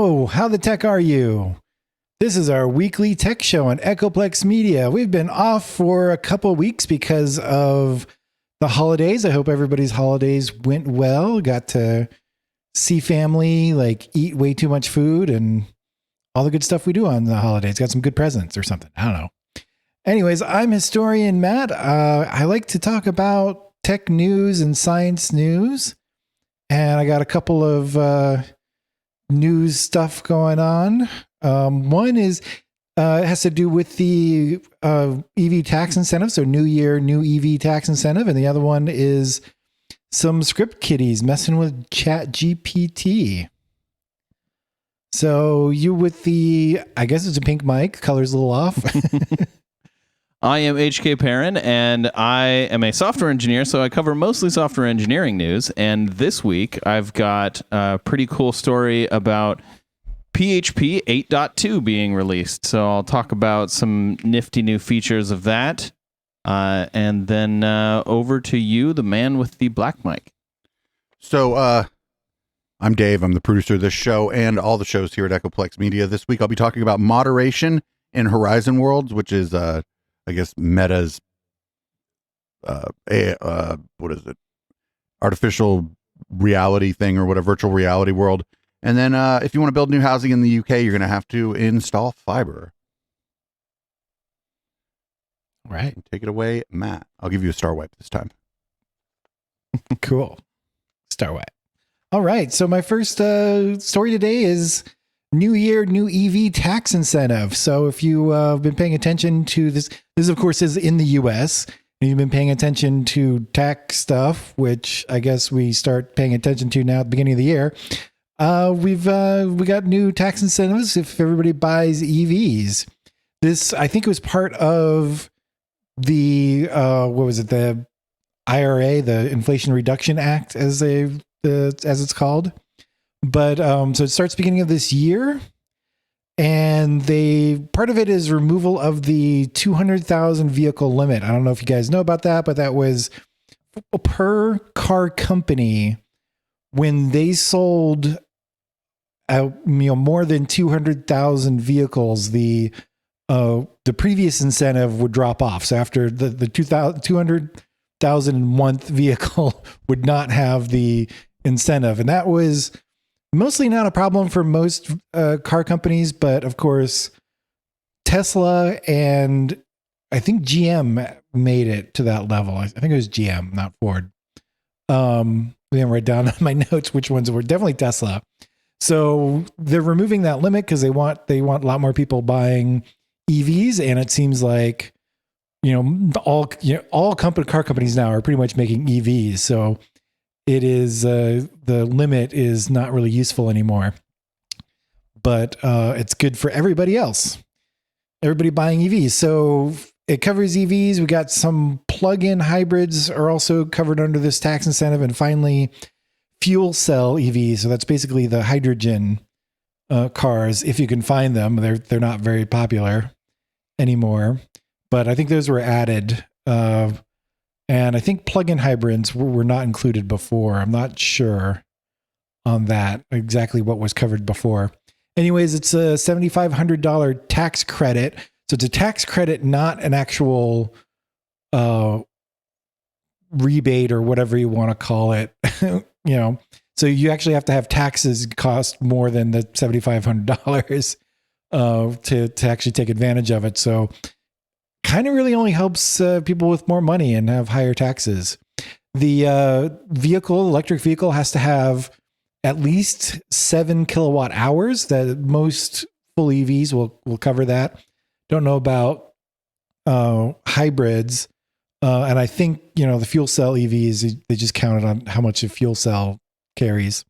Hello, how the tech are you? This is our weekly tech show on Echoplex Media. We've been off for a couple weeks because of the holidays. I hope everybody's holidays went well. Got to see family, like eat way too much food and all the good stuff we do on the holidays. Got some good presents or something. I don't know. Anyways, I'm historian Matt. I like to talk about tech news and science news. And I got a couple of news stuff going on. One is it has to do with the EV tax incentive. So new year, new EV tax incentive. And the other one is some script kiddies messing with ChatGPT. So you with the, I guess it's a pink mic, color's a little off. I am HK Perrin, and I am a software engineer, so I cover mostly software engineering news. And this week, I've got a pretty cool story about PHP 8.2 being released. So I'll talk about some nifty new features of that. And then over to you, the man with the black mic. So I'm Dave. I'm the producer of this show and all the shows here at Echoplex Media. This week, I'll be talking about moderation in Horizon Worlds, which is I guess Meta's what is it? Artificial reality thing or whatever, virtual reality world. And then if you want to build new housing in the UK, you're going to have to install fiber. All right. Take it away, Matt. I'll give you a star wipe this time. Cool. Star wipe. All right. So my first story today is New Year, new EV tax incentive. So if you have been paying attention to this of course is in the US, and you've been paying attention to tax stuff, which I guess we start paying attention to now at the beginning of the year. We got new tax incentives if everybody buys EVs. This, I think it was part of the, what was it? The IRA, the Inflation Reduction Act as it's called. But so it starts beginning of this year, and part of it is removal of the 200,000 vehicle limit. I don't know if you guys know about that, but that was per car company when they sold more than 200,000 vehicles. The previous incentive would drop off. So after the 200,001 vehicle would not have the incentive, and that was mostly not a problem for most car companies, but of course, Tesla and I think GM made it to that level. I think it was GM, not Ford. We didn't write down on my notes which ones were. Definitely Tesla. So they're removing that limit because they want a lot more people buying EVs, and it seems like all car companies now are pretty much making EVs. So it is the limit is not really useful anymore, but it's good for everybody else. Everybody buying EVs. So it covers EVs. We got some plug-in hybrids are also covered under this tax incentive, and finally, fuel cell EVs. So that's basically the hydrogen cars. If you can find them, they're not very popular anymore, but I think those were added. And I think plug-in hybrids were not included before. I'm not sure on that, exactly what was covered before. Anyways, it's a $7,500 tax credit. So it's a tax credit, not an actual rebate or whatever you want to call it. So you actually have to have taxes cost more than the $7,500 to actually take advantage of it. So kind of really only helps people with more money and have higher taxes. The electric vehicle has to have at least 7 kilowatt hours. That most full EVs will cover that. Don't know about hybrids. And I think, the fuel cell EVs, they just counted on how much a fuel cell carries.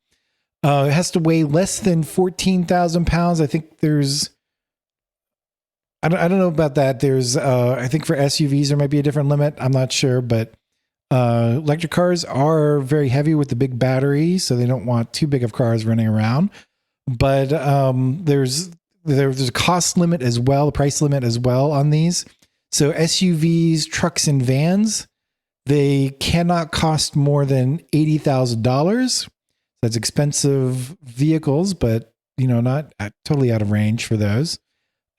It has to weigh less than 14,000 pounds. I think I don't know about that. There's, I think for SUVs, there might be a different limit. I'm not sure, but electric cars are very heavy with the big battery, so they don't want too big of cars running around. But there's a cost limit as well, a price limit as well on these. So SUVs, trucks, and vans, they cannot cost more than $80,000. That's expensive vehicles, but not totally out of range for those.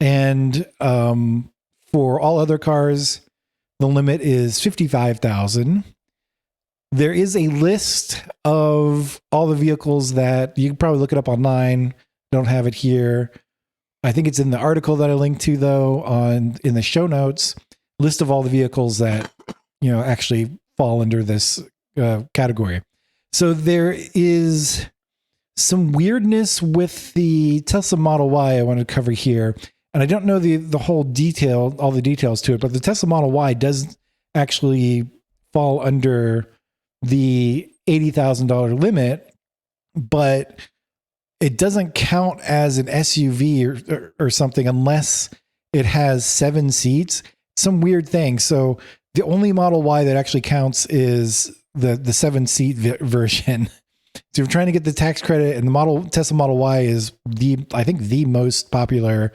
And for all other cars, the limit is 55,000. There is a list of all the vehicles that you can probably look it up online. Don't have it here. I think it's in the article that I linked to, though, in the show notes. List of all the vehicles that actually fall under this category. So there is some weirdness with the Tesla Model Y I want to cover here. And I don't know the whole detail, all the details to it, but the Tesla Model Y does actually fall under the $80,000 limit, but it doesn't count as an SUV or something unless it has 7 seats. Some weird thing. So the only Model Y that actually counts is the 7-seat version. So if you're trying to get the tax credit, and the Tesla Model Y is I think the most popular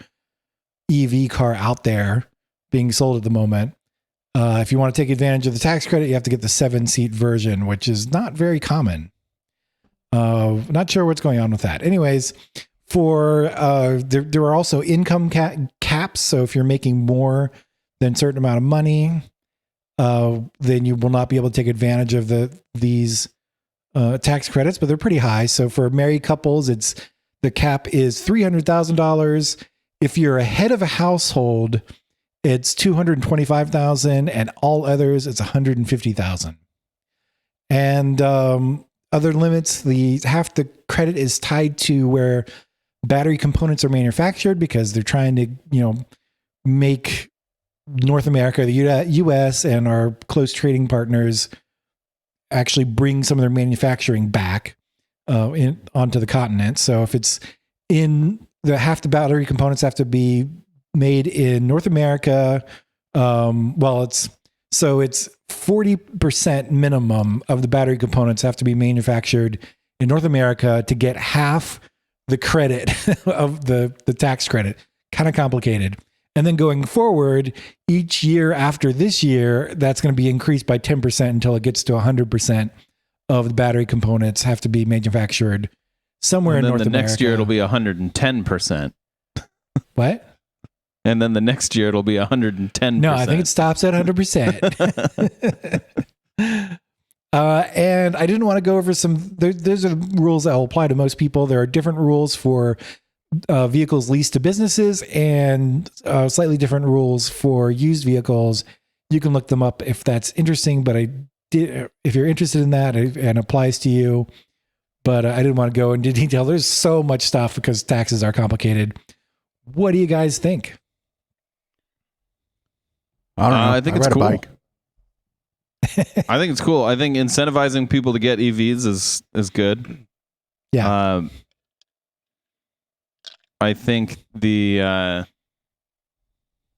EV car out there being sold at the moment. If you want to take advantage of the tax credit, you have to get the 7-seat version, which is not very common. Not sure what's going on with that. Anyways, there are also income caps. So if you're making more than a certain amount of money, then you will not be able to take advantage of these tax credits, but they're pretty high. So for married couples, the cap is $300,000. If you're a head of a household, it's $225,000, and all others, it's $150,000. And other limits, half the credit is tied to where battery components are manufactured, because they're trying to, make North America, the U.S. and our close trading partners actually bring some of their manufacturing back onto the continent. So if it's half the battery components have to be made in North America. It's 40% minimum of the battery components have to be manufactured in North America to get half the credit of the tax credit. Kind of complicated. And then going forward, each year after this year, that's going to be increased by 10% until it gets to 100% of the battery components have to be manufactured somewhere in North America. And then the next year, it'll be 110%. What? And then the next year, it'll be 110%. No, I think it stops at 100%. And I didn't want to go over those are the rules that will apply to most people. There are different rules for vehicles leased to businesses and slightly different rules for used vehicles. You can look them up if that's interesting, but if you're interested in that and applies to you, but I didn't want to go into detail. There's so much stuff because taxes are complicated. What do you guys think? I don't know. I think it's cool. I think it's cool. I think incentivizing people to get EVs is good. Yeah. I think the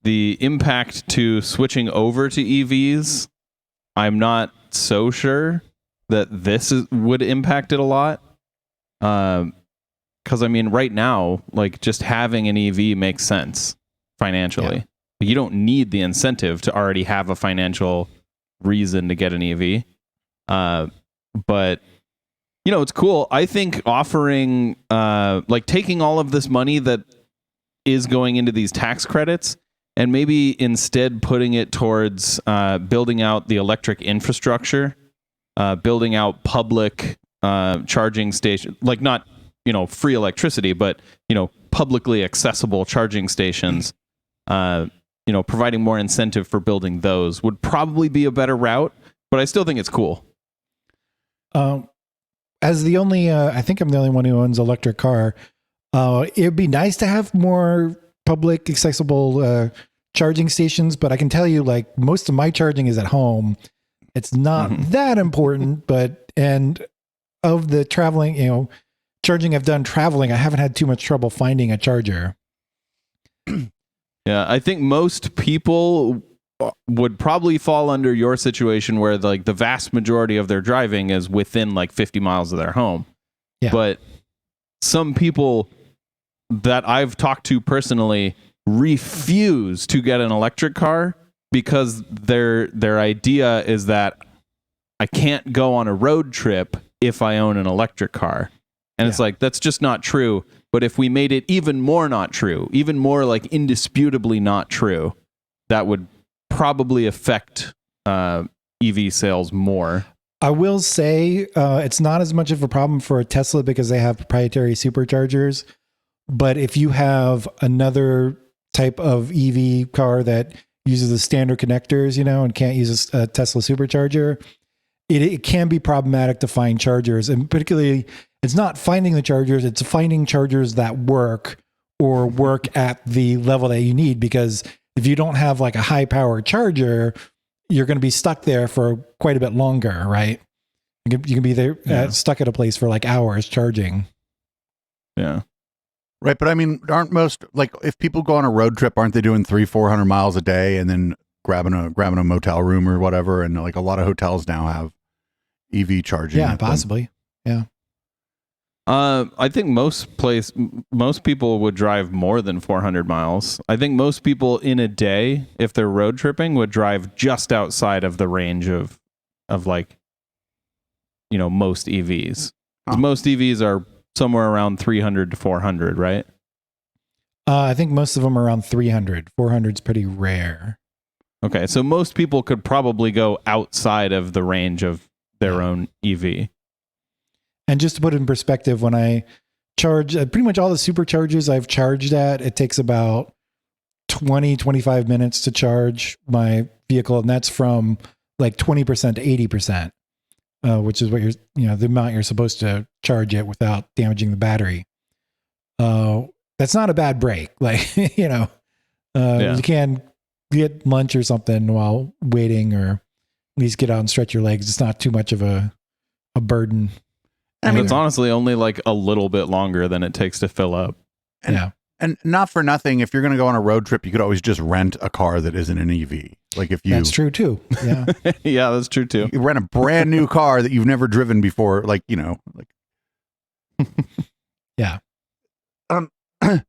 impact to switching over to EVs, I'm not so sure that this would impact it a lot. Because right now, like, just having an EV makes sense financially. Yeah. You don't need the incentive to already have a financial reason to get an EV. But it's cool. I think offering, taking all of this money that is going into these tax credits and maybe instead putting it towards building out the electric infrastructure, building out public charging stations, like not, free electricity, but, publicly accessible charging stations, providing more incentive for building those would probably be a better route, but I still think it's cool. As the only, I think I'm the only one who owns an electric car. It'd be nice to have more public accessible charging stations, but I can tell you, like, most of my charging is at home. It's not that important, and of the traveling, charging I've done traveling, I haven't had too much trouble finding a charger. Yeah, I think most people would probably fall under your situation where like the vast majority of their driving is within like 50 miles of their home. Yeah. But some people that I've talked to personally refuse to get an electric car because their idea is that I can't go on a road trip if I own an electric car. And it's like, that's just not true. But if we made it even more not true, even more like indisputably not true, that would probably affect EV sales more. I will say it's not as much of a problem for a Tesla because they have proprietary superchargers. But if you have another type of EV car that uses the standard connectors, and can't use a Tesla supercharger, it can be problematic to find chargers. And particularly, it's not finding the chargers, it's finding chargers that work or work at the level that you need. Because if you don't have like a high power charger, you're going to be stuck there for quite a bit longer, right? You can be there stuck at a place for like hours charging. Yeah. Right. But I mean, aren't most, like, if people go on a road trip, aren't they doing 300-400 miles a day and then grabbing a motel room or whatever? And like a lot of hotels now have EV charging. Yeah, possibly. Yeah. I think most people would drive more than 400 miles. I think most people in a day, if they're road tripping, would drive just outside of the range of like, most EVs. Most EVs are somewhere around 300 to 400, right? I think most of them are around 300. 400 is pretty rare. Okay, so most people could probably go outside of the range of their own EV. And just to put it in perspective, when I charge pretty much all the superchargers I've charged at, it takes about 20-25 minutes to charge my vehicle. And that's from like 20% to 80%, which is what the amount you're supposed to charge it without damaging the battery. That's not a bad break. Like, you can get lunch or something while waiting, or at least get out and stretch your legs. It's not too much of a burden. I mean, it's honestly only like a little bit longer than it takes to fill up. And not for nothing, if you're going to go on a road trip, you could always just rent a car that isn't an EV. Like if you, that's true too. Yeah. Yeah, that's true too. You rent a brand new car that you've never driven before. Like, yeah.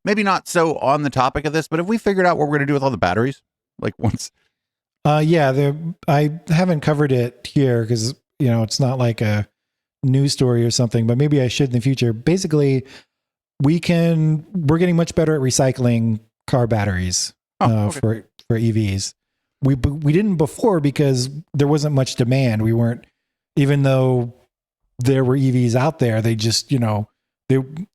Maybe not so on the topic of this, but have we figured out what we're going to do with all the batteries? Like once. I haven't covered it here because, it's not like a news story or something, but maybe I should in the future. Basically, we're getting much better at recycling car batteries for EVs. We didn't before because there wasn't much demand. We weren't, even though there were EVs out there, they just,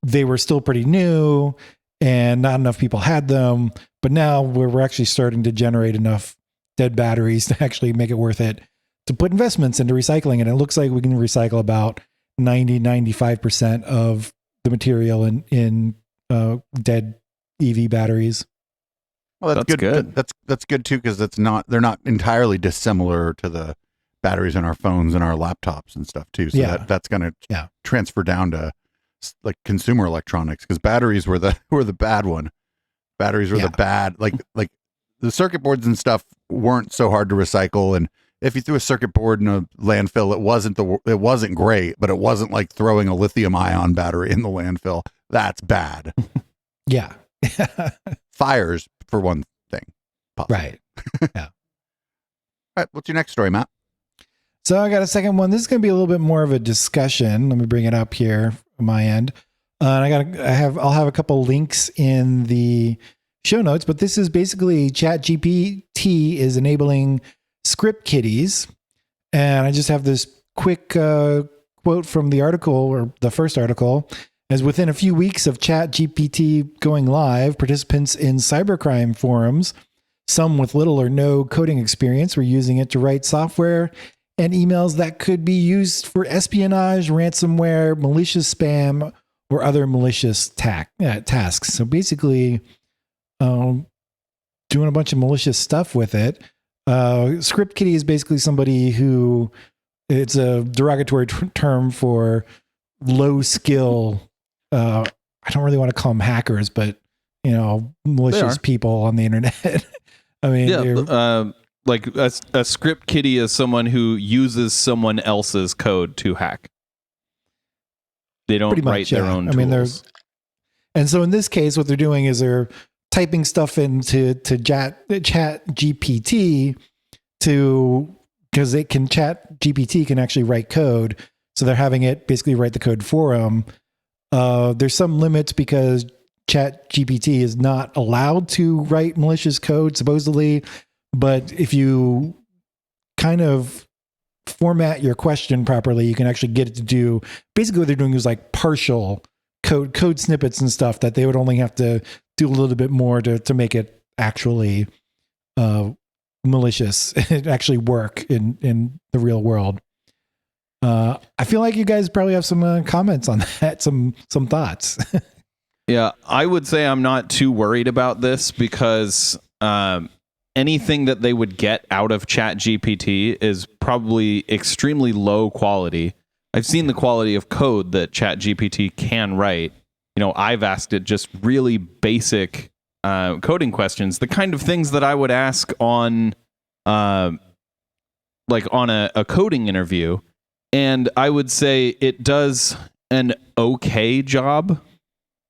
they were still pretty new and not enough people had them. But now we're actually starting to generate enough dead batteries to actually make it worth it to put investments into recycling. And it looks like we can recycle about 95% of the material in dead EV batteries. Well, that's good. That's good too, because they're not entirely dissimilar to the batteries in our phones and our laptops and stuff too. So that's going to transfer down to like consumer electronics, because batteries were the bad one. Batteries were the bad, like the circuit boards and stuff weren't so hard to recycle. And if you threw a circuit board in a landfill, it wasn't great, but it wasn't like throwing a lithium ion battery in the landfill. That's bad. Yeah. Fires for one thing. Possibly. Right. Yeah. All right. What's your next story, Matt? So I got a second one. This is going to be a little bit more of a discussion. Let me bring it up here on my end. I'll have a couple links in the show notes, but this is basically ChatGPT is enabling script kiddies. And I just have this quick quote from the article, or the first article, as within a few weeks of ChatGPT going live, participants in cybercrime forums, some with little or no coding experience, were using it to write software and emails that could be used for espionage, ransomware, malicious spam, or other malicious tasks. So basically, doing a bunch of malicious stuff with it. Script kiddie is basically somebody who, it's a derogatory term for low skill. I don't really want to call them hackers, but malicious people on the internet. I mean, like a script kiddie is someone who uses someone else's code to hack. They don't write their own tools. And so in this case, what they're doing is they're typing stuff into Chat GPT because Chat GPT can actually write code. So they're having it basically write the code for them. There's some limits because ChatGPT is not allowed to write malicious code, supposedly. But if you kind of format your question properly, you can actually get it to do basically what they're doing is like partial code snippets and stuff that they would only have to do a little bit more to make it actually malicious and actually work in the real world. I feel like you guys probably have some comments on that, some thoughts. Yeah, I would say I'm not too worried about this because anything that they would get out of ChatGPT is probably extremely low quality. I've seen the quality of code that ChatGPT can write. I've asked it just really basic coding questions, the kind of things that I would ask on like on a coding interview. And I would say it does an okay job,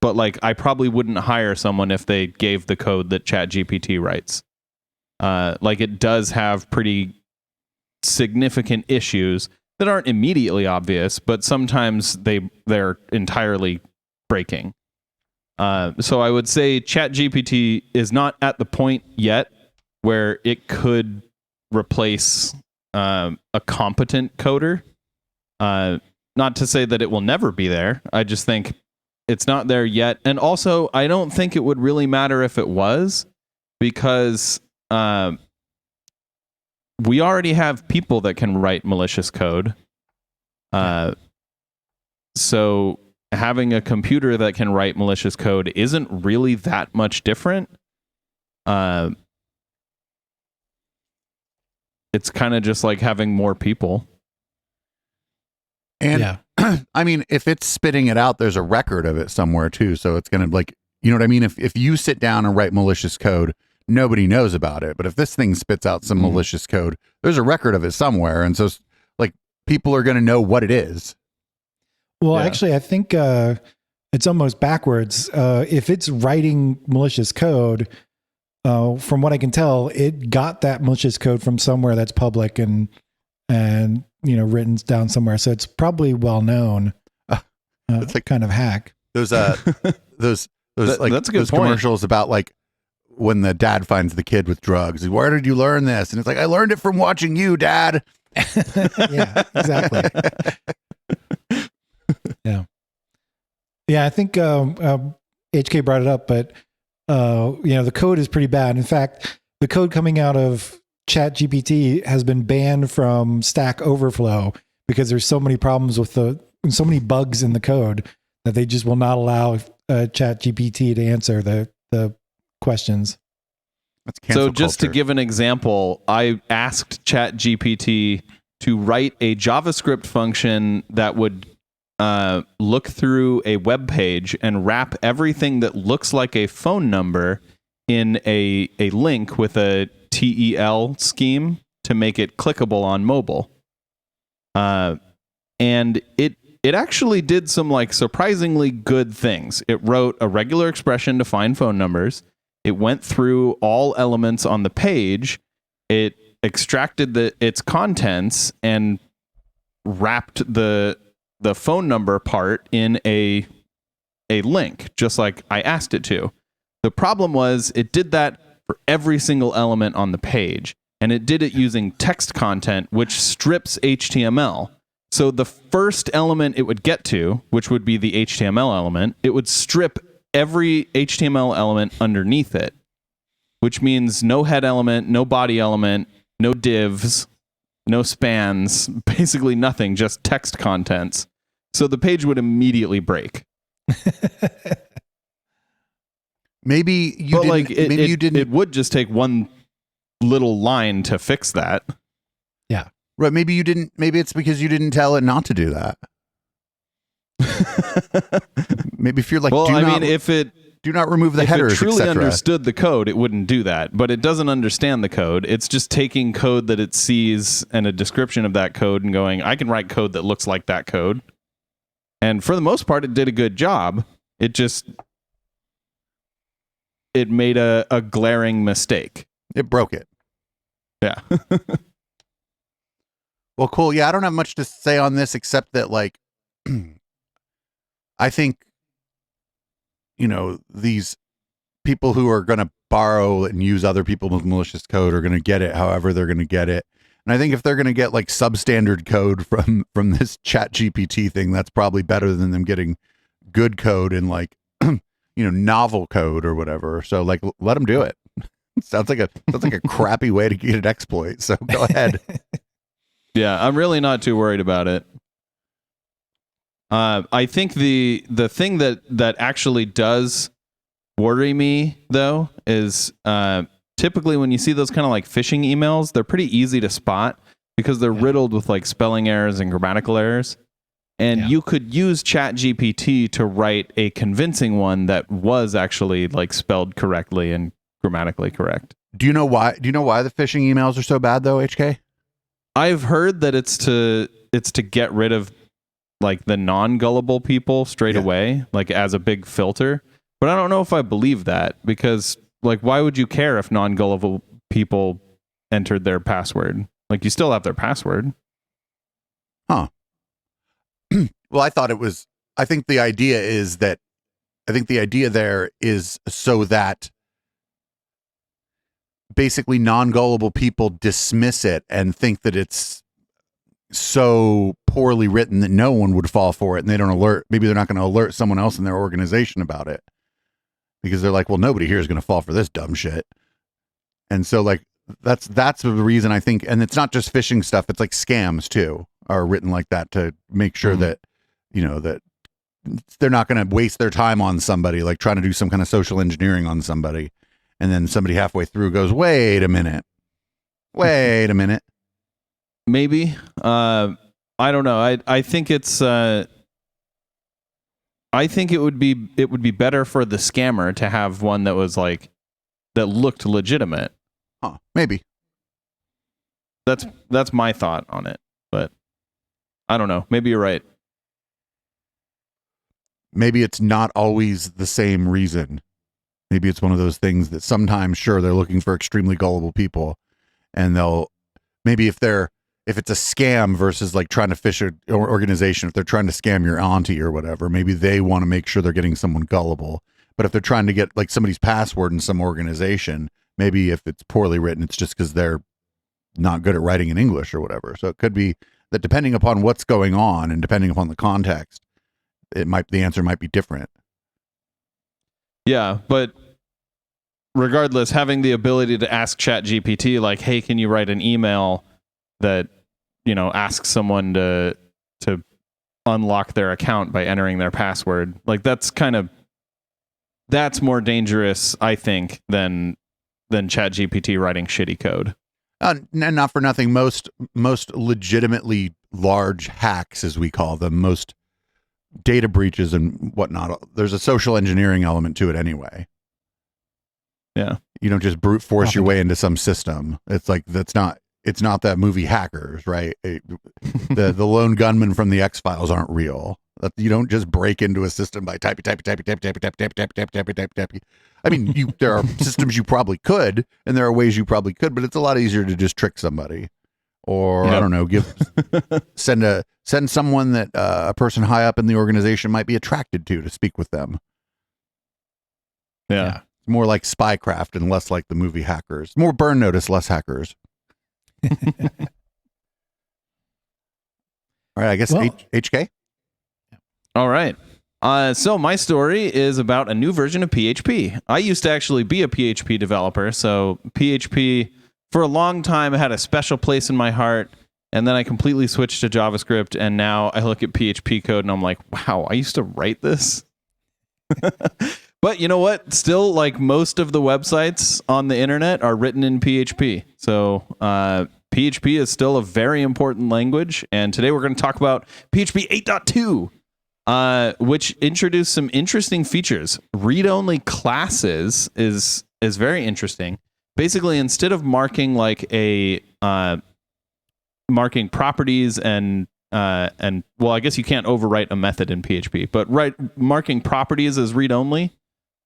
but like I probably wouldn't hire someone if they gave the code that ChatGPT writes. Like it does have pretty significant issues that aren't immediately obvious, but sometimes they're entirely breaking. So I would say ChatGPT is not at the point yet where it could replace a competent coder. Not to say that it will never be there. I just think it's not there yet. And also, I don't think it would really matter if it was, because we already have people that can write malicious code. So having a computer that can write malicious code isn't really that much different. It's kind of just like having more people. And Yeah. I mean, if it's spitting it out, there's a record of it somewhere too. So it's going to like, you know what I mean? If you sit down and write malicious code, nobody knows about it. But if this thing spits out some malicious code, there's a record of it somewhere. And so like people are going to know what it is. Well, Yeah. actually, I think it's almost backwards. If it's writing malicious code, from what I can tell, it got that malicious code from somewhere that's public and written down somewhere. So it's probably well known. It's like kind of hack. Those like that's a good those point. commercials about like when the dad finds the kid with drugs. Where did you learn this? And it's like, I learned it from watching you, Dad. Yeah, exactly. Yeah, I think HK brought it up, but the code is pretty bad. In fact, the code coming out of ChatGPT has been banned from Stack Overflow because there's so many problems with so many bugs in the code that they just will not allow ChatGPT to answer the questions. That's cancel So just culture. to give an example, I asked ChatGPT to write a JavaScript function that would look through a web page and wrap everything that looks like a phone number in a link with a TEL scheme to make it clickable on mobile. And it actually did some like surprisingly good things. It wrote a regular expression to find phone numbers. It went through all elements on the page. It extracted its contents and wrapped the phone number part in a link, just like I asked it to. The problem was it did that for every single element on the page, and it did it using text content, which strips HTML. So the first element it would get to, which would be the HTML element, it would strip every HTML element underneath it, which means no head element, no body element, no divs, no spans, basically nothing, just text contents. So the page would immediately break. Maybe you But didn't. like Maybe you didn't. it would just take one little line to fix that. Yeah. Right. Maybe you didn't. Maybe it's because you didn't tell it not to do that. Maybe if you're like, Well, if do not remove the headers, if it truly etc. understood the code, it wouldn't do that. But it doesn't understand the code. It's just taking code that it sees and a description of that code and going, I can write code that looks like that code. And for the most part, it did a good job. It made a glaring mistake. It broke it. Yeah. Well, cool. Yeah, I don't have much to say on this except that, like, I think these people who are going to borrow and use other people's malicious code are going to get it however they're going to get it. And I think if they're going to get like substandard code from this ChatGPT thing, that's probably better than them getting good code in like novel code or whatever. So like let them do it. Sounds like a crappy way to get an exploit. So go ahead. Yeah, I'm really not too worried about it. I think the thing that actually does worry me though is typically when you see those kind of like phishing emails, they're pretty easy to spot because they're riddled with like spelling errors and grammatical errors. And you could use ChatGPT to write a convincing one that was actually like spelled correctly and grammatically correct. Do you know why the phishing emails are so bad though, HK? I've heard that it's to get rid of like the non-gullible people straight away, like as a big filter. But I don't know if I believe that because like why would you care if non-gullible people entered their password? Like you still have their password. Huh. Well, I think the idea there is so that basically non-gullible people dismiss it and think that it's so poorly written that no one would fall for it, and maybe they're not going to alert someone else in their organization about it because they're like, well, nobody here is going to fall for this dumb shit. And so like that's the reason I think, and it's not just phishing stuff, it's like scams too are written like that to make sure that that they're not going to waste their time on somebody, like trying to do some kind of social engineering on somebody. And then somebody halfway through goes, wait a minute. Maybe. I don't know. I think it's, I think it would be better for the scammer to have one that was like, that looked legitimate. Huh, maybe. That's my thought on it, but I don't know. Maybe you're right. Maybe it's not always the same reason. Maybe it's one of those things that sometimes, sure, they're looking for extremely gullible people, and maybe if it's a scam versus like trying to fish an organization, if they're trying to scam your auntie or whatever, maybe they want to make sure they're getting someone gullible. But if they're trying to get like somebody's password in some organization, maybe if it's poorly written, it's just because they're not good at writing in English or whatever. So it could be that depending upon what's going on and depending upon the context, the answer might be different. Yeah, but regardless, having the ability to ask ChatGPT, like, hey, can you write an email that, asks someone to unlock their account by entering their password, like that's more dangerous, I think, than ChatGPT writing shitty code. And not for nothing, most legitimately large hacks, as we call them, most data breaches and whatnot, there's a social engineering element to it anyway. Yeah. You don't just brute force your way into some system. It's like, it's not that movie Hackers, right? The lone gunmen from the X-Files aren't real. You don't just break into a system by typing. I mean, there are systems you probably could, and there are ways you probably could, but it's a lot easier to just trick somebody. Or I don't know, send someone that a person high up in the organization might be attracted to speak with them. Yeah. It's more like spycraft and less like the movie Hackers. More burn notice, less hackers. All right, I guess HK. All right. So my story is about a new version of PHP. I used to actually be a PHP developer, so PHP for a long time had a special place in my heart, and then I completely switched to JavaScript, and now I look at PHP code and I'm like, wow, I used to write this? But you know what? Still, like most of the websites on the internet are written in PHP. So PHP is still a very important language, and today we're going to talk about PHP 8.2. Which introduced some interesting features. Read-only classes is very interesting. Basically, instead of marking like marking properties and well, I guess you can't overwrite a method in PHP, but marking properties as read-only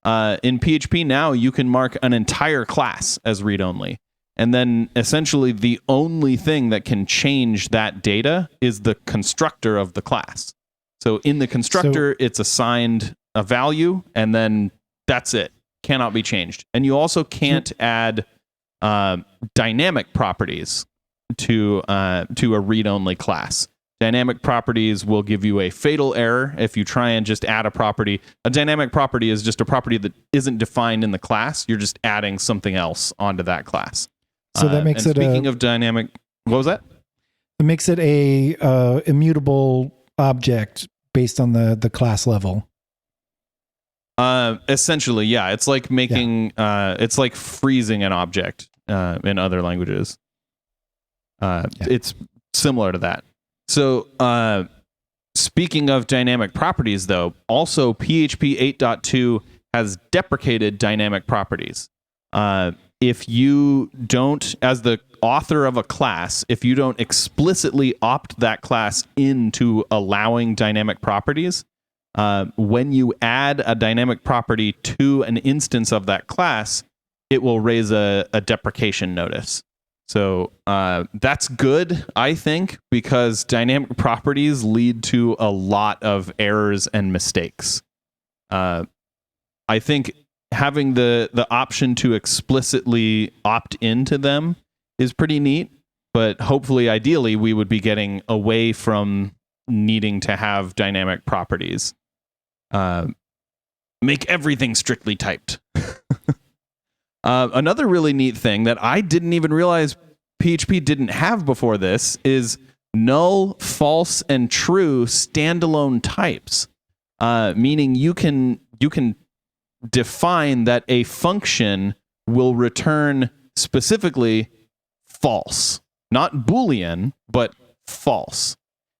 in PHP now you can mark an entire class as read-only, and then essentially the only thing that can change that data is the constructor of the class. So in the constructor, it's assigned a value, and then that's it. Cannot be changed. And you also can't add dynamic properties to a read-only class. Dynamic properties will give you a fatal error if you try and just add a property. A dynamic property is just a property that isn't defined in the class. You're just adding something else onto that class. So that makes it. Speaking of dynamic, what was that? It makes it a immutable object based on the class level. Essentially, yeah. It's like making. It's like freezing an object in other languages. It's similar to that. So, speaking of dynamic properties, though, also PHP 8.2 has deprecated dynamic properties. If you don't, as the author of a class, if you don't explicitly opt that class into allowing dynamic properties, when you add a dynamic property to an instance of that class, it will raise a deprecation notice. So that's good, I think, because dynamic properties lead to a lot of errors and mistakes. I think having the option to explicitly opt into them is pretty neat, but hopefully, ideally, we would be getting away from needing to have dynamic properties. Make everything strictly typed. Another really neat thing that I didn't even realize PHP didn't have before this is null, false, and true standalone types. Meaning you can define that a function will return specifically false, not Boolean, but false.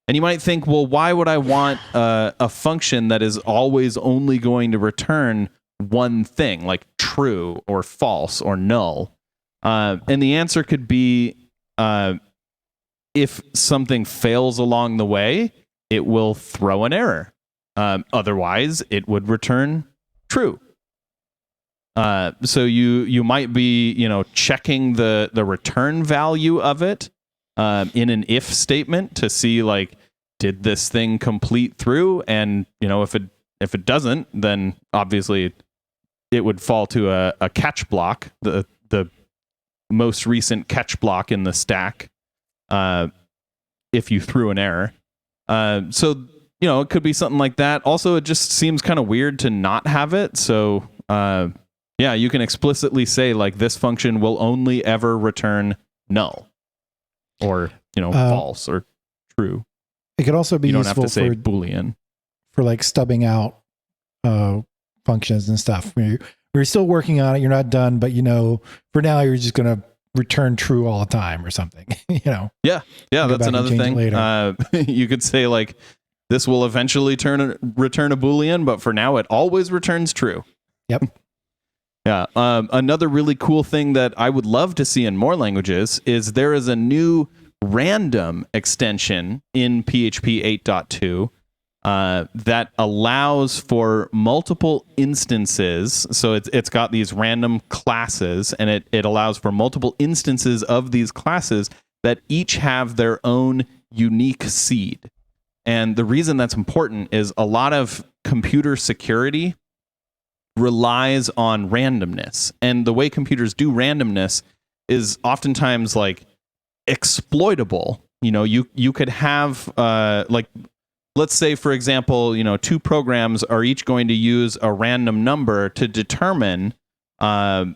And you might think, well, why would I want a function that is always only going to return one thing, like true or false or null? And the answer could be if something fails along the way, it will throw an error. Otherwise, it would return true. So you might be checking the return value of it in an if statement to see, like, did this thing complete through? And if it doesn't, then obviously it would fall to a catch block, the most recent catch block in the stack, if you threw an error. So it could be something like that. Also, it just seems kind of weird to not have it. So you can explicitly say, like, this function will only ever return null or false or true. It could also be you don't useful have to say for Boolean for like stubbing out functions and stuff. You're still working on it. You're not done, but for now you're just going to return true all the time or something. Yeah, that's another thing. You could say, like, this will eventually return a Boolean, but for now it always returns true. Yep. Yeah. Another really cool thing that I would love to see in more languages is there is a new random extension in PHP 8.2 that allows for multiple instances. So it's got these random classes, and it allows for multiple instances of these classes that each have their own unique seed. And the reason that's important is a lot of computer security relies on randomness. And the way computers do randomness is oftentimes, like, exploitable. You could have let's say, for example, two programs are each going to use a random number to determine what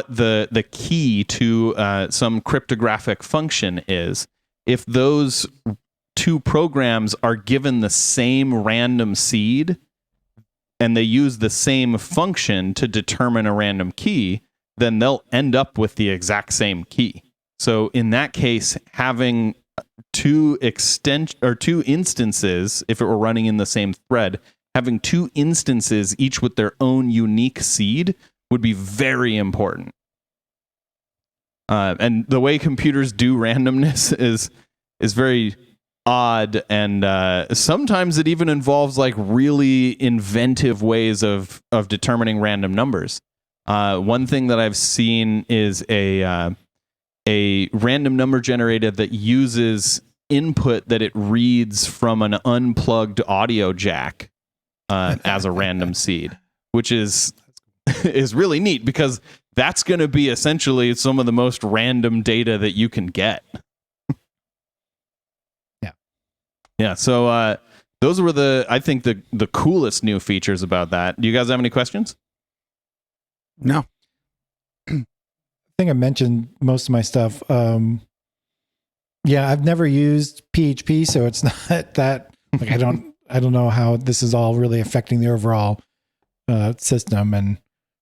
the key to some cryptographic function is. If those two programs are given the same random seed and they use the same function to determine a random key, then they'll end up with the exact same key. So in that case, having two instances, if it were running in the same thread, having two instances, each with their own unique seed, would be very important. And the way computers do randomness is very odd, and sometimes it even involves, like, really inventive ways of determining random numbers. One thing that I've seen is a random number generator that uses input that it reads from an unplugged audio jack as a random seed, which is really neat because that's going to be essentially some of the most random data that you can get. Yeah. So those were I think the coolest new features about that. Do you guys have any questions? No. I think I mentioned most of my stuff. Yeah, I've never used PHP, so it's not that like I don't know how this is all really affecting the overall system, and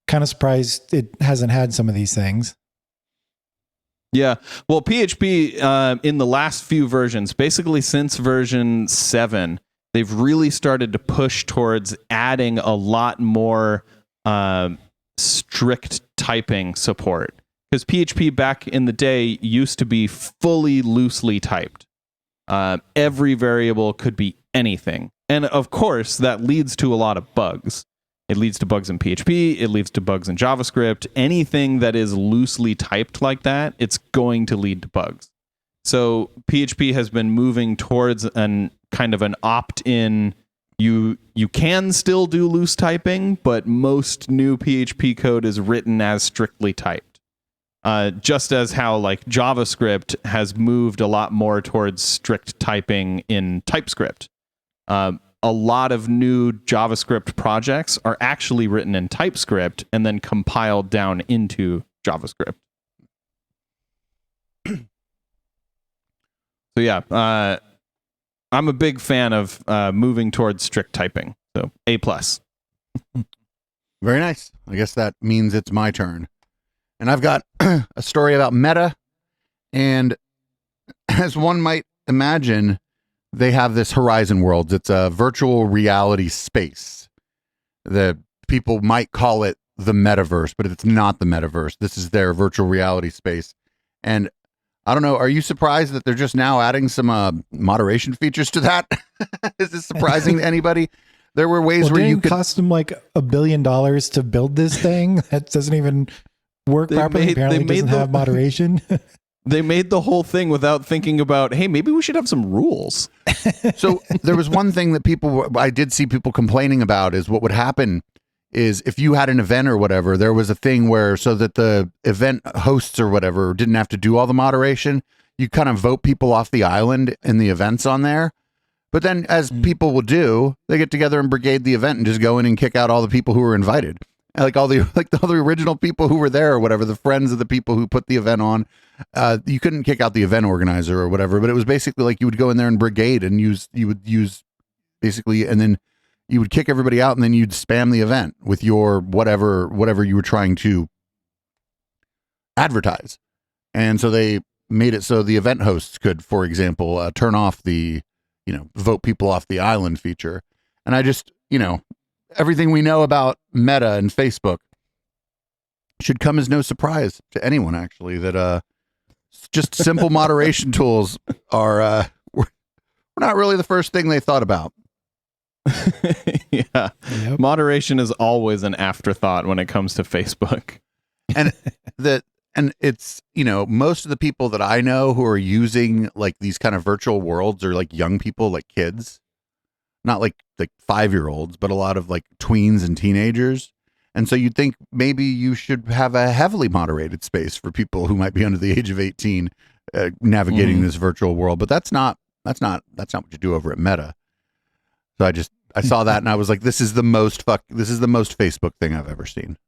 kind of surprised it hasn't had some of these things. Yeah. Well, PHP in the last few versions, basically since version 7, they've really started to push towards adding a lot more strict typing support. Because PHP back in the day used to be fully loosely typed. Every variable could be anything. And of course, that leads to a lot of bugs. It leads to bugs in PHP. It leads to bugs in JavaScript. Anything that is loosely typed like that, it's going to lead to bugs. So PHP has been moving towards an kind of an opt-in. You can still do loose typing, but most new PHP code is written as strictly typed. Just as how like JavaScript has moved a lot more towards strict typing in TypeScript. A lot of new JavaScript projects are actually written in TypeScript and then compiled down into JavaScript. So yeah, I'm a big fan of moving towards strict typing. So A+. Very nice. I guess that means it's my turn. And I've got a story about Meta. And as one might imagine, they have this Horizon Worlds. It's a virtual reality space. The people might call it the metaverse, but it's not the metaverse. This is their virtual reality space. And I don't know, are you surprised that they're just now adding some moderation features to that? Is this surprising to anybody? There were ways where you could cost them like $1 billion to build this thing that doesn't even work properly. Apparently doesn't have moderation. They made the whole thing without thinking about, hey, maybe we should have some rules. So there was one thing that I did see people complaining about is what would happen is if you had an event or whatever, there was a thing where so that the event hosts or whatever didn't have to do all the moderation, you kind of vote people off the island in the events on there. But then as people will do, they get together and brigade the event and just go in and kick out all the people who were invited. Like all the original people who were there or whatever, the friends of the people who put the event on. You couldn't kick out the event organizer or whatever, but it was basically like you would go in there and brigade and you would use basically, and then you would kick everybody out and then you'd spam the event with your whatever you were trying to advertise. And so they made it so the event hosts could, for example, turn off the, vote people off the island feature. And I just, everything we know about Meta and Facebook should come as no surprise to anyone, actually, that just simple moderation tools are we're not really the first thing they thought about. Yeah. Yep. Moderation is always an afterthought when it comes to Facebook. And it's, most of the people that I know who are using like these kind of virtual worlds are like young people, like kids, not like 5-year-olds, but a lot of like tweens and teenagers. And so you'd think maybe you should have a heavily moderated space for people who might be under the age of 18 navigating this virtual world. But that's not what you do over at Meta. So I saw that and I was like, this is the most Facebook thing I've ever seen.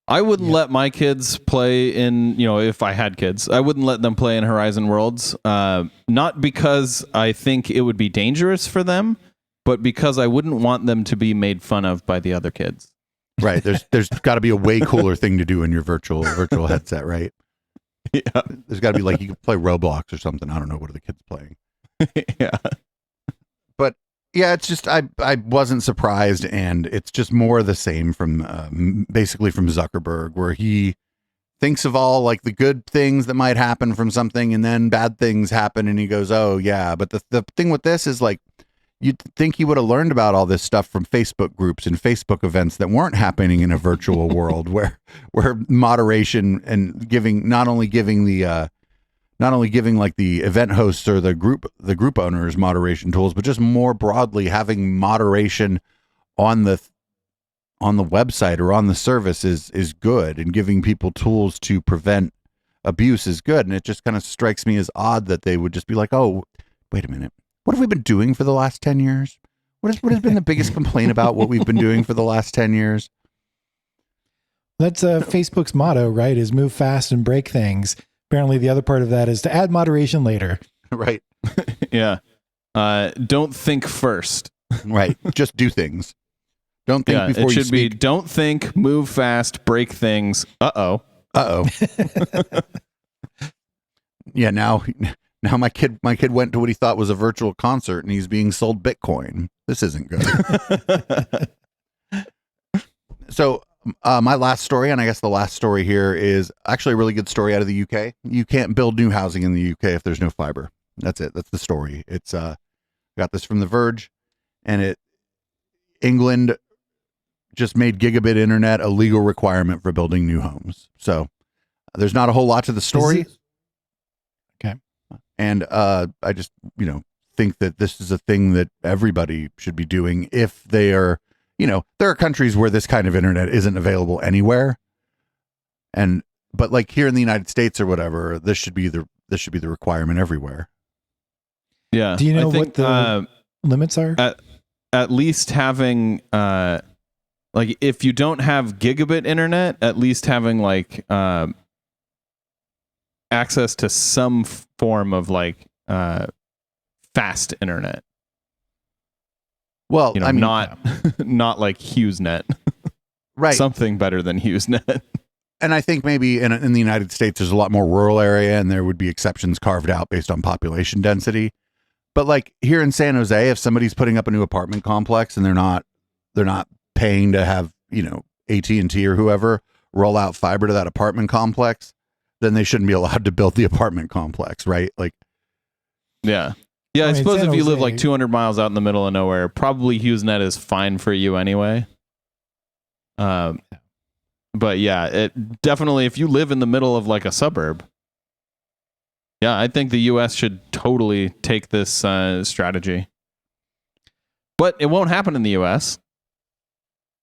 I wouldn't let my kids play in, if I had kids, I wouldn't let them play in Horizon Worlds. Not because I think it would be dangerous for them, but because I wouldn't want them to be made fun of by the other kids. Right. There's got to be a way cooler thing to do in your virtual headset, right? Yeah. There's got to be like you could play Roblox or something. I don't know, what are the kids playing? Yeah. But yeah, it's just I wasn't surprised, and it's just more of the same from basically from Zuckerberg, where he thinks of all like the good things that might happen from something, and then bad things happen, and he goes, "Oh yeah." But the thing with this is like, you'd think he would have learned about all this stuff from Facebook groups and Facebook events that weren't happening in a virtual world where moderation and not only giving the not only giving like the event hosts or the group owners moderation tools, but just more broadly having moderation on the website or on the service is good, and giving people tools to prevent abuse is good. And it just kind of strikes me as odd that they would just be like, oh, wait a minute, what have we been doing for the last 10 years? What has been the biggest complaint about what we've been doing for the last 10 years? That's Facebook's motto, right? Is move fast and break things. Apparently the other part of that is to add moderation later. Right. Yeah. Don't think first. Right. Just do things. Don't think before it you should speak. be don't think, move fast, break things. Uh-oh. Yeah, now my kid went to what he thought was a virtual concert, and he's being sold Bitcoin. This isn't good. So my last story, and I guess the last story here, is actually a really good story out of the UK. You can't build new housing in the UK if there's no fiber. That's it. That's the story. It's got this from The Verge, and England just made gigabit internet a legal requirement for building new homes. So there's not a whole lot to the story. Okay. And I just, think that this is a thing that everybody should be doing if they are, there are countries where this kind of internet isn't available anywhere. But like here in the United States or whatever, this should be the requirement everywhere. Yeah. Do you know what the limits are? At least having like if you don't have gigabit internet, at least having like access to some form of like fast internet. Well, I mean, not like HughesNet. Right. Something better than HughesNet. And I think maybe in the United States, there's a lot more rural area, and there would be exceptions carved out based on population density. But like here in San Jose, if somebody's putting up a new apartment complex and they're not paying to have, AT&T or whoever roll out fiber to that apartment complex, then they shouldn't be allowed to build the apartment complex, right? Like, yeah. Yeah, I suppose if you live like 200 miles out in the middle of nowhere, probably HughesNet is fine for you anyway. But yeah, it definitely, if you live in the middle of like a suburb, yeah, I think the U.S. should totally take this strategy. But it won't happen in the U.S.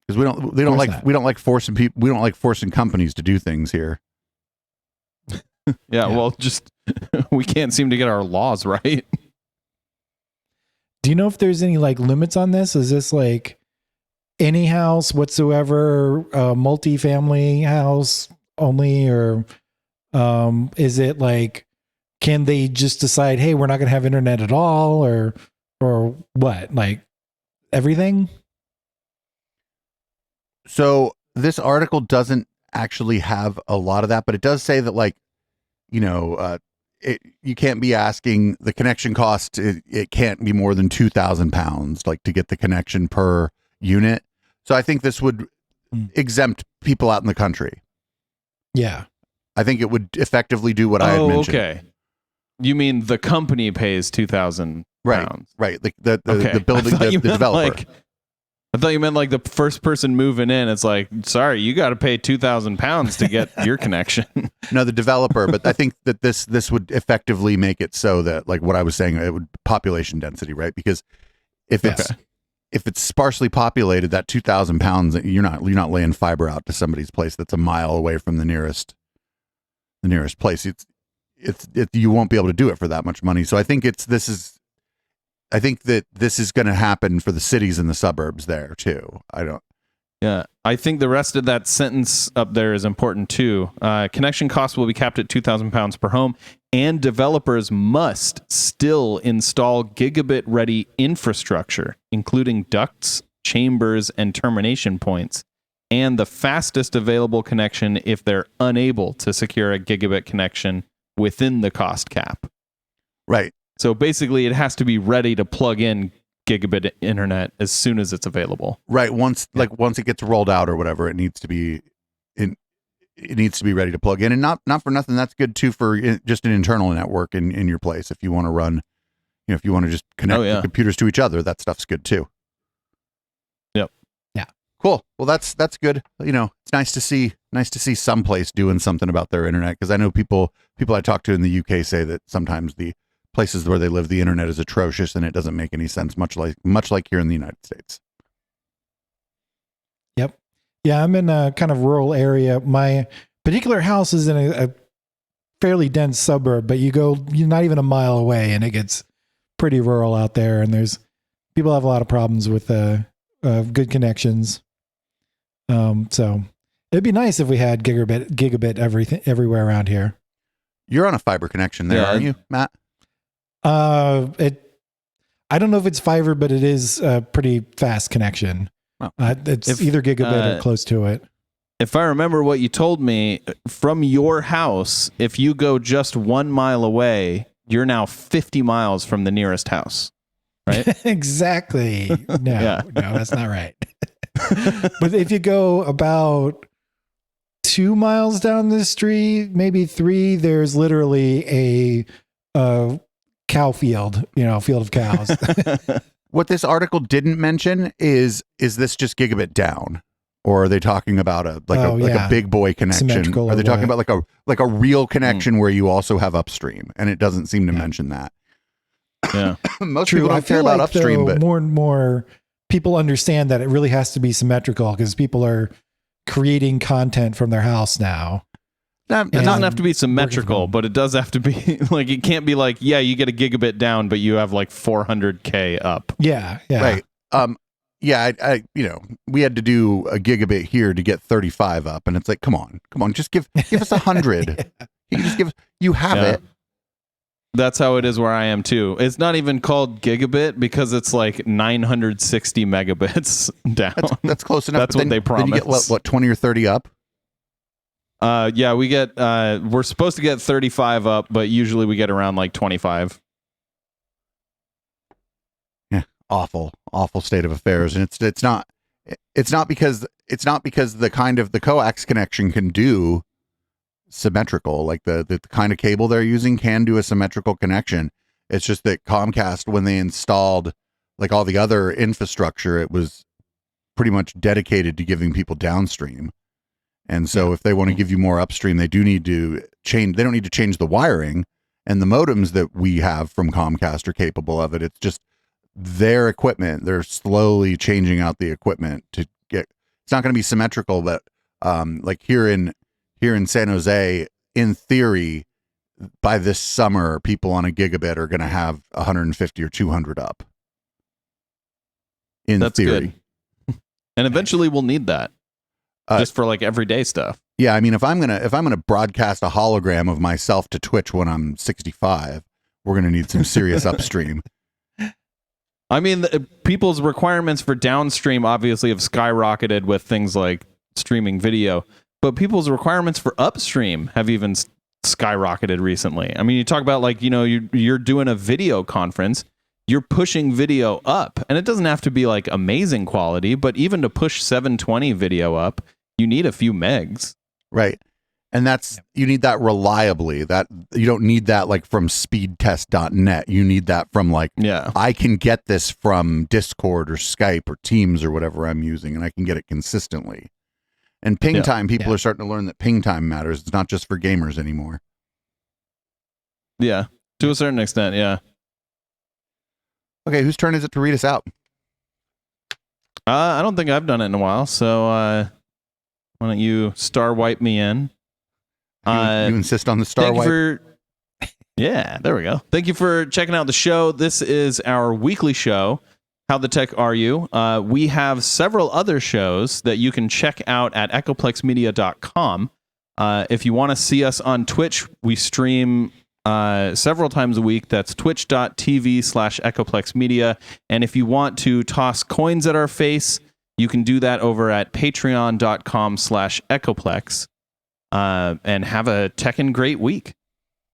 because we don't like forcing companies to do things here. Yeah, well, just we can't seem to get our laws right. Do you know if there's any like limits on this? Is this like any house whatsoever, multi-family house only, or is it like, can they just decide, hey, we're not going to have internet at all, or what? Like everything? So this article doesn't actually have a lot of that, but it does say that like, you can't be asking the connection cost. It can't be more than £2,000 like to get the connection per unit. So I think this would exempt people out in the country. Yeah. I think it would effectively do what I had mentioned. Okay. You mean the company pays £2,000? Right. The building, the developer. I thought you meant like the first person moving in. It's like, sorry, you got to pay £2,000 to get your connection. No, the developer. But I think that this would effectively make it so that, like what I was saying, it would population density, right? Because if it's sparsely populated, that £2,000, you're not laying fiber out to somebody's place that's a mile away from the nearest place. You won't be able to do it for that much money. So I think I think that this is going to happen for the cities and the suburbs there too. Yeah, I think the rest of that sentence up there is important too. Connection costs will be capped at £2,000 per home, and developers must still install gigabit-ready infrastructure, including ducts, chambers, and termination points, and the fastest available connection if they're unable to secure a gigabit connection within the cost cap. Right. So basically, it has to be ready to plug in gigabit internet as soon as it's available. Right. Once it gets rolled out or whatever, it needs to be ready to plug in. And not for nothing, that's good too for just an internal network in your place. If you want to run, if you want to just connect the computers to each other, that stuff's good too. Yep. Yeah. Cool. Well, that's good. You know, it's nice to see some place doing something about their internet, because I know people I talk to in the UK say that sometimes the places where they live, the internet is atrocious and it doesn't make any sense, much like here in the United States. Yep. Yeah, I'm in a kind of rural area. My particular house is in a fairly dense suburb, but you're not even a mile away and it gets pretty rural out there, and people have a lot of problems with good connections. So it'd be nice if we had gigabit everywhere around here. You're on a fiber connection there, aren't you, Matt? I don't know if it's fiber, but it is a pretty fast connection. Oh. It's either gigabit or close to it. If I remember what you told me, from your house, if you go just 1 mile away, you're now 50 miles from the nearest house, right? Exactly. No, that's not right. But if you go about 2 miles down the street, maybe 3, there's literally a cow field, field of cows. What this article didn't mention is this just gigabit down, or are they talking about a big boy connection? Symmetrical, are they talking about like a real connection where you also have upstream? And it doesn't seem to mention that. Yeah. Most people don't care about upstream, but more and more people understand that it really has to be symmetrical, because people are creating content from their house now. It doesn't have to be symmetrical, but it does have to be like, it can't be like, yeah, you get a gigabit down, but you have like 400K up. Yeah. Right. I we had to do a gigabit here to get 35 up, and it's like, come on, just give us 100. Yeah. You can you have it. That's how it is where I am too. It's not even called gigabit because it's like 960 megabits down. That's close enough. That's what they promise. Then you get what 20 or 30 up? Yeah, we get we're supposed to get 35 up, but usually we get around like 25. Yeah, awful state of affairs. And it's not because the coax connection can do symmetrical, like the kind of cable they're using can do a symmetrical connection. It's just that Comcast, when they installed like all the other infrastructure, it was pretty much dedicated to giving people downstream. And so if they want to give you more upstream, they do need to change. They don't need to change the wiring, and the modems that we have from Comcast are capable of it. It's just their equipment. They're slowly changing out the equipment to get, it's not going to be symmetrical, but like here in San Jose, in theory, by this summer, people on a gigabit are going to have 150 or 200 up. That's theory. Good. And eventually we'll need that. Just for like everyday stuff. Yeah, I mean, if I'm gonna broadcast a hologram of myself to Twitch when I'm 65, we're gonna need some serious upstream. I mean, people's requirements for downstream obviously have skyrocketed with things like streaming video, but people's requirements for upstream have even skyrocketed recently. I mean, you talk about like, you're doing a video conference, you're pushing video up, and it doesn't have to be like amazing quality, but even to push 720 video up, you need a few megs. Right. And you need that reliably. That you don't need that like from speedtest.net. You need that from like, I can get this from Discord or Skype or Teams or whatever I'm using, and I can get it consistently. And ping time, people are starting to learn that ping time matters. It's not just for gamers anymore. Yeah, to a certain extent, yeah. Okay, whose turn is it to read us out? I don't think I've done it in a while, so why don't you star wipe me in? You insist on the star wipe? Yeah, there we go. Thank you for checking out the show. This is our weekly show, How the Tech Are You? We have several other shows that you can check out at echoplexmedia.com. If you want to see us on Twitch, we stream several times a week. That's twitch.tv/echoplexmedia. And if you want to toss coins at our face, you can do that over at patreon.com/echoplex. And have a techin' great week.